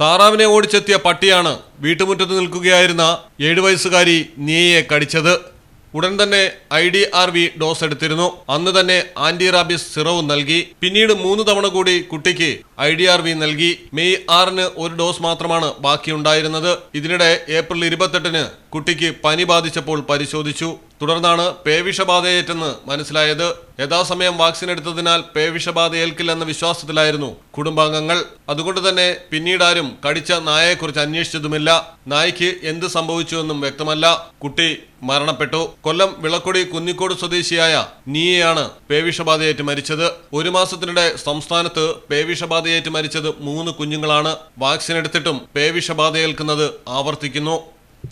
താറാവിനെ ഓടിച്ചെത്തിയ പട്ടിയാണ് വീട്ടുമുറ്റത്ത് നിൽക്കുകയായിരുന്ന 7 വയസ്സുകാരി നിയയെ കടിച്ചത്. ഉടൻ തന്നെ IDRV ഡോസ് എടുത്തിരുന്നു. അന്ന് തന്നെ ആന്റി റാബിസ് സിറവും നൽകി. പിന്നീട് 3 തവണ കൂടി കുട്ടിക്ക് IDRV നൽകി. മെയ് 6-ന് ഒരു ഡോസ് മാത്രമാണ് ബാക്കിയുണ്ടായിരുന്നത്. ഇതിനിടെ ഏപ്രിൽ 28-ന് കുട്ടിക്ക് പനി ബാധിച്ചപ്പോൾ പരിശോധിച്ചു. തുടർന്നാണ് പേവിഷബാധയേറ്റെന്ന് മനസ്സിലായത്. യഥാസമയം വാക്സിൻ എടുത്തതിനാൽ പേവിഷബാധ ഏൽക്കില്ലെന്ന വിശ്വാസത്തിലായിരുന്നു കുടുംബാംഗങ്ങൾ. അതുകൊണ്ട് തന്നെ പിന്നീടാരും കടിച്ച നായയെക്കുറിച്ച് അന്വേഷിച്ചതുമില്ല. നായ്ക്ക് എന്ത് സംഭവിച്ചുവെന്നും വ്യക്തമല്ല. കുട്ടി മരണപ്പെട്ടു. കൊല്ലം വിളക്കൊടി കുന്നിക്കോട് സ്വദേശിയായ നീയയാണ് പേവിഷബാധയേറ്റ് മരിച്ചത്. 1 മാസത്തിനിടെ സംസ്ഥാനത്ത് പേവിഷബാധയേറ്റ് മരിച്ചത് 3 കുഞ്ഞുങ്ങളാണ്. വാക്സിൻ എടുത്തിട്ടും പേവിഷബാധയേൽക്കുന്നത് ആവർത്തിക്കുന്നു.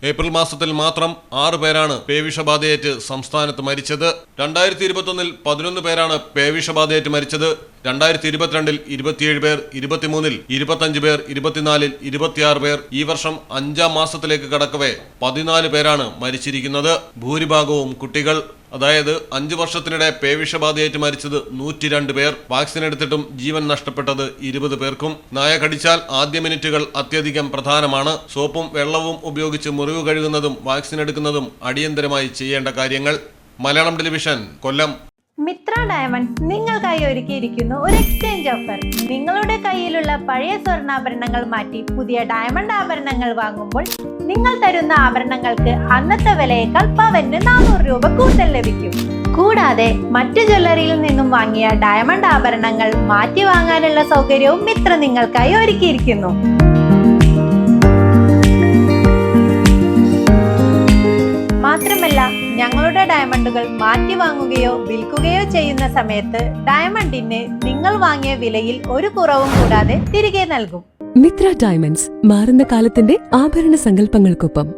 ഏപ്രിൽ മാസത്തിൽ മാത്രം 6 പേരാണ് പേവിഷബാധയേറ്റ് സംസ്ഥാനത്ത് മരിച്ചത്. 2021-ൽ 11 പേരാണ് പേവിഷബാധയേറ്റ് മരിച്ചത്. 2022-ൽ 27 പേർ, 23-ൽ 25 പേർ, 24-ൽ 26 പേർ. ഈ വർഷം 5-ാം മാസത്തിലേക്ക് കടക്കവേ 14 പേരാണ് മരിച്ചിരിക്കുന്നത്. ഭൂരിഭാഗവും കുട്ടികൾ. അതായത് 5 വർഷത്തിനിടെ പേവിഷബാധയേറ്റ് മരിച്ചത് 102 പേർ. വാക്സിൻ എടുത്തിട്ടും ജീവൻ നഷ്ടപ്പെട്ടത് 20 പേർക്കും. നായ കടിച്ചാൽ ആദ്യ മിനിറ്റുകൾ അത്യധികം പ്രധാനമാണ്. സോപ്പും വെള്ളവും ഉപയോഗിച്ച് മുറിവ് കഴുകുന്നതും വാക്സിൻ എടുക്കുന്നതും അടിയന്തരമായി ചെയ്യേണ്ട കാര്യങ്ങൾ. മലയാളം ടെലിവിഷൻ, കൊല്ലം. മിത്ര ഡയമണ്ട്സ് നിങ്ങൾക്കായി ഒരുക്കിയിരിക്കുന്നു ഒരു എക്സ്ചേഞ്ച് ഓഫർ. നിങ്ങളുടെ കയ്യിലുള്ള പഴയ സ്വർണ്ണാഭരണങ്ങൾ മാറ്റി പുതിയ ഡയമണ്ട് ആഭരണങ്ങൾ വാങ്ങുമ്പോൾ നിങ്ങൾ തരുന്ന ആഭരണങ്ങൾക്ക് അന്നത്തെ വിലയേക്കാൾ പവന് 400 രൂപ കൂടുതൽ ലഭിക്കും. കൂടാതെ മറ്റു ജ്വല്ലറിയിൽ നിന്നും വാങ്ങിയ ഡയമണ്ട് ആഭരണങ്ങൾ മാറ്റി വാങ്ങാനുള്ള സൗകര്യവും മിത്ര നിങ്ങൾക്കായി ഒരുക്കിയിരിക്കുന്നു. മാത്രമല്ല, ഞങ്ങളുടെ ഡയമണ്ടുകൾ മാറ്റി വാങ്ങുകയോ വിൽക്കുകയോ ചെയ്യുന്ന സമയത്ത് ഡയമണ്ടിന് നിങ്ങൾ വാങ്ങിയ വിലയിൽ ഒരു കുറവും കൂടാതെ തിരികെ നൽകും. മിത്ര ഡയമണ്ട്സ്, മാറുന്ന കാലത്തിന്റെ ആഭരണ സങ്കല്പങ്ങൾക്കൊപ്പം.